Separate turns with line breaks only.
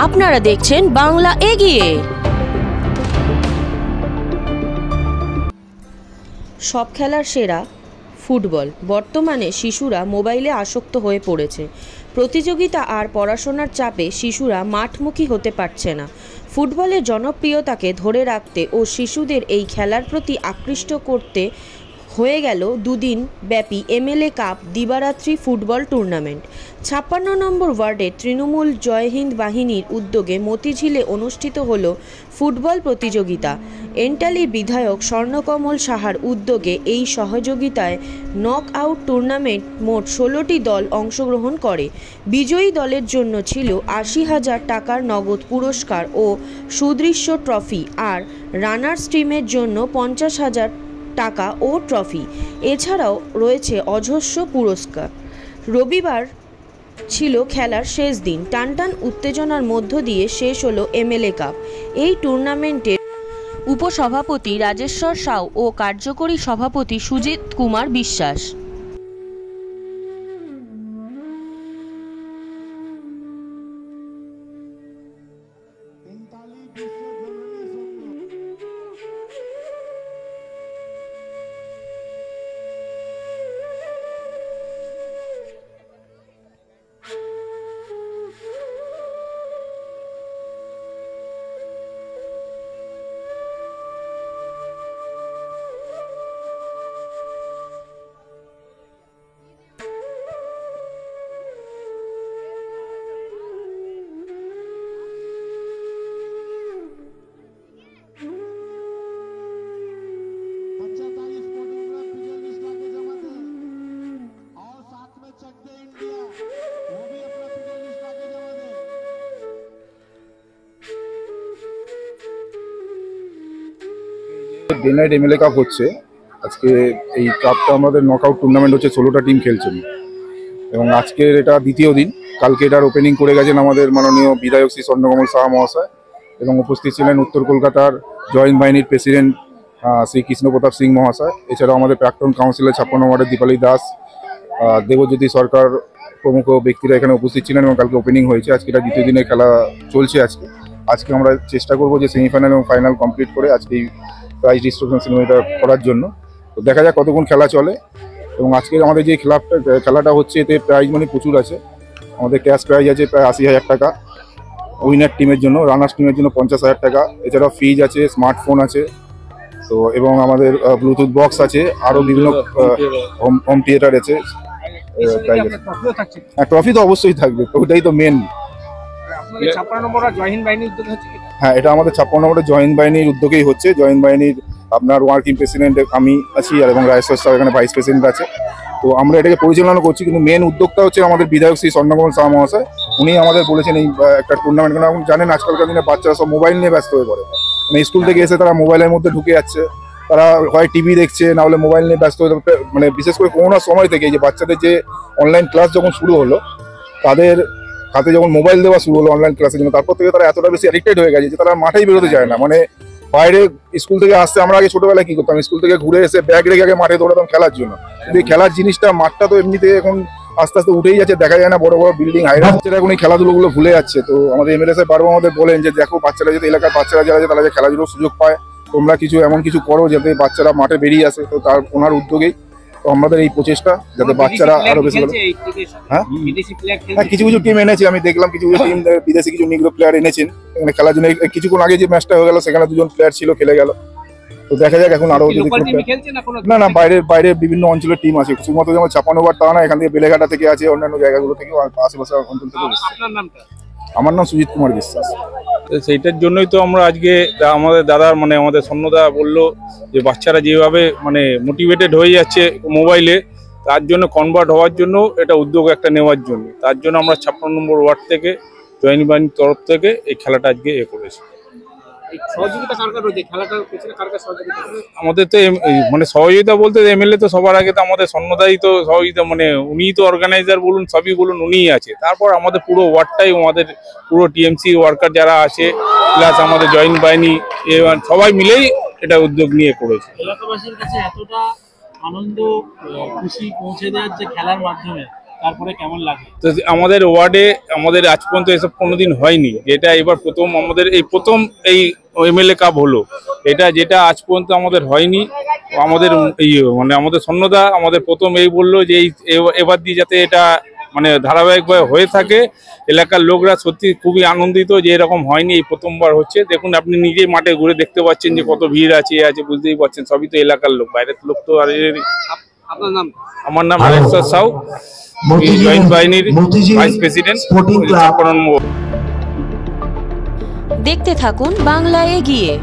আপনারা দেখছেন বাংলা এগিয়ে। সব খেলার সেরা ফুটবল। বর্তমানে শিশুরা মোবাইলে আসক্ত হয়ে পড়েছে। প্রতিযোগিতা আর পড়াশোনার চাপে শিশুরা মাঠমুখী হতে পারছে না। ফুটবলের জনপ্রিয়তাকে ধরে রাখতে ও শিশুদের এই খেলার প্রতি আকৃষ্ট করতে হয়ে গেল দুদিন ব্যাপী এমএলএ কাপ দিবারাত্রি ফুটবল টুর্নামেন্ট। ৫৬ নম্বর ওয়ার্ডে তৃণমূল জয় হিন্দ বাহিনীর উদ্যোগে মতিঝিলে অনুষ্ঠিত হল ফুটবল প্রতিযোগিতা। এন্টালির বিধায়ক স্বর্ণকমল সাহার উদ্যোগে এই সহযোগিতায় নক আউট টুর্নামেন্ট মোট ১৬টি দল অংশগ্রহণ করে। বিজয়ী দলের জন্য ছিল ৮০,০০০ টাকার নগদ পুরস্কার ও সুদৃশ্য ট্রফি, আর রানার্স টিমের জন্য ৫০,০০০ টাকা ও ট্রফি। এছাড়াও রয়েছে অজস্র পুরস্কার। রবিবার ছিল খেলার শেষ দিন। টানটান উত্তেজনার মধ্য দিয়ে শেষ হলো এমএলএ কাপ। এই টুর্নামেন্টের উপসভাপতি রাজেশ্বর সাউ ও কার্যকরী সভাপতি Sujit Kumar Biswas.
Day night MLA cup হচ্ছে আজকে। এই কাপটা আমাদের নকআউট টুর্নামেন্ট হচ্ছে, 16টা টিম খেলছেন এবং আজকের এটা দ্বিতীয় দিন। কালকে এটার ওপেনিং করে গেছেন আমাদের মাননীয় বিধায়ক শ্রী স্বর্ণকমল সাহা মহাশয় এবং উপস্থিত ছিলেন উত্তর কলকাতার জয়েন্ট বাহিনীর প্রেসিডেন্ট শ্রী কৃষ্ণপ্রতাপ সিং মহাশয়। এছাড়াও আমাদের প্রাক্তন কাউন্সিলর ৫৬ ওয়ার্ডের দীপালি দাস, দেবজ্যোতি সরকার প্রমুখ ব্যক্তিরা এখানে উপস্থিত ছিলেন এবং কালকে ওপেনিং হয়েছে। আজকে এটা দ্বিতীয় দিনের খেলা চলছে। আজকে আমরা চেষ্টা করবো যে সেমিফাইনাল এবং ফাইনাল কমপ্লিট করে আজকে এই প্রাইজ ডিস্ট্রিবিউশন সেরেমনিটা করার জন্য। তো দেখা যাক কতক্ষণ খেলা চলে। এবং আজকে আমাদের যে খেলাটা হচ্ছে এতে প্রাইজ মানি প্রচুর আছে। আমাদের ক্যাশ প্রাইজ আছে প্রায় ৮০,০০০ টাকা উইনার টিমের জন্য, রানার্স টিমের জন্য ৫০,০০০ টাকা। এছাড়াও ফ্রিজ আছে, স্মার্টফোন আছে, তো এবং আমাদের ব্লুটুথ বক্স আছে, আরও বিভিন্ন হোম থিয়েটার আছে। হ্যাঁ, ট্রফি তো অবশ্যই থাকবে, তো ওটাই তো মেন। হ্যাঁ, এটা আমাদের ৫৬ নম্বরের জয়েন্ট বাহিনীর উদ্যোগেই হচ্ছে। জয়েন্ট বাহিনীর আপনার ওয়ার্কিং প্রেসিডেন্ট আমি আছি আর এবং রাজেশ্বর সাহেব এখানে ভাইস প্রেসিডেন্ট আছে। তো আমরা এটাকে পরিচালনা করছি, কিন্তু মেন উদ্যোগটা হচ্ছে আমাদের বিধায়ক শ্রী স্বর্ণকমল সাহা মহাশয়। উনি আমাদের বলেছেন এই একটা টুর্নামেন্ট, কারণ এখন জানেন আজকালকার দিনে বাচ্চারা সব মোবাইল নিয়ে ব্যস্ত হয়ে পড়ে। মানে স্কুল থেকে এসে তারা মোবাইলের মধ্যে ঢুকে যাচ্ছে, তারা হয় টিভি দেখছে, না হলে মোবাইল নিয়ে ব্যস্ত হয়ে। মানে বিশেষ করে করোনার সময় থেকে যে বাচ্চাদের যে অনলাইন ক্লাস যখন শুরু হলো, তাদের হাতে যখন মোবাইল দেওয়া শুরু হলো অনলাইন ক্লাসের জন্য, তারপর থেকে তারা এতটা বেশি অ্যাডিক্টেড হয়ে গেছে যে তারা মাঠেই বেরোতে চায় না। মানে বাইরে স্কুল থেকে আসতে, আমরা আগে ছোটবেলায় কি করতাম, স্কুল থেকে ঘুরে এসে ব্যাগ রেখে আগে মাঠে দৌড়াতাম খেলার জন্য। কিন্তু এই খেলার জিনিসটা, মাঠটা তো এমনিতে এখন আস্তে আস্তে উঠেই যাচ্ছে, দেখা যায় না বড় বড় বিল্ডিং হাইরা, এখন এই খেলাধুলোগুলো ভুলে যাচ্ছে। তো আমাদের এমএলএ সাহেব বারবার আমাদের বলেন যে দেখো বাচ্চারা যাতে, এলাকার বাচ্চারা যারা আছে তারা যে খেলাধুলোর সুযোগ পায়, তোমরা কিছু এমন কিছু করো যাতে বাচ্চারা মাঠে বেরিয়ে আসে। তো তার ওনার উদ্যোগেই তো আমাদের এই প্রচেষ্টা, যাতে বাচ্চারা আরো বেশি ভালো। হ্যাঁ, কিছু কিছু টিম এনেছে, আমি দেখলাম কিছু কিছু টিম বিদেশি কিছু নিগ্রো প্লেয়ার এনেছেন এখানে খেলার জন্য। কিছুক্ষণ আগে যে ম্যাচটা হয়ে গেল সেখানে 2জন প্লেয়ার ছিল, খেলে গেল। তো দেখা যাক এখন আরো যদি না বাইরের বিভিন্ন অঞ্চলের টিম আছে, শুধুমাত্র যেমন ৫৬ ওয়ার্ড তা না, এখান থেকে বেলেঘাটা থেকে আছে, অন্যান্য জায়গাগুলো থেকে, আশেপাশের অঞ্চল থেকে। আমার নাম সুজিত কুমার বিশ্বাস।
সেইটার জন্যই তো আমরা আজকে আমাদের দাদার মানে আমাদের স্বর্ণদা বললো যে বাচ্চারা যেভাবে মানে মোটিভেটেড হয়ে যাচ্ছে মোবাইলে, তার জন্য কনভার্ট হওয়ার জন্য এটা উদ্যোগ একটা নেওয়ার জন্য, তার জন্য আমরা ৫৬ নম্বর ওয়ার্ড থেকে জয়েন্ট বাহিনীর তরফ থেকে এই খেলাটা আজকে করেছি। আমাদের তো মানে সহযোগিতা বলতে এমএলএ তো সবার আগে তো আমাদের স্বর্ণদাই তো সহযোগিতা, মানে উনিই তো অর্গানাইজার বলুন, সবই বলুন, উনিই আছে। তারপর আমাদের পুরো ওয়ার্ডটাই, আমাদের পুরো টিএমসি ওয়ার্কার যারা আছে, প্লাস আমাদের জয়েন্ট বাহিনী, সবাই মিলেই এটা উদ্যোগ নিয়ে করেছে।
এলাকাবাসীর কাছে এতটা আনন্দ খুশি পৌঁছে দেওয়ার যে খেলার মাধ্যমে, তারপরে কেমন লাগে?
তো আমাদের ওয়ার্ডে আমাদের আজ পর্যন্ত এসব কোনোদিন হয়নি, যেটা এবার প্রথম আমাদের এই প্রথম এই এমএলএ কাপ হলো, যেটা আজ পর্যন্ত আমাদের হয়নি। আমাদের এই মানে আমাদের সন্ন্যদা আমাদের প্রথম এই বললো যে এবার দিয়ে যাতে এটা মানে ধারাবাহিকভাবে হয়ে থাকে। এলাকার লোকরা সত্যি খুবই আনন্দিত যে এরকম হয়নি, এই প্রথমবার হচ্ছে। দেখুন আপনি নিজেই মাঠে ঘুরে দেখতে পাচ্ছেন যে কত ভিড় আছে বুঝতেই পারছেন, সবই তো এলাকার লোক, বাইরের লোক তো আর।
আপনার নাম?
আমার নাম রাজেশ্বর সাউ, জয়েন্ট বাহিনীর ভাইস প্রেসিডেন্ট।
দেখতে থাকুন বাংলা এগিয়ে।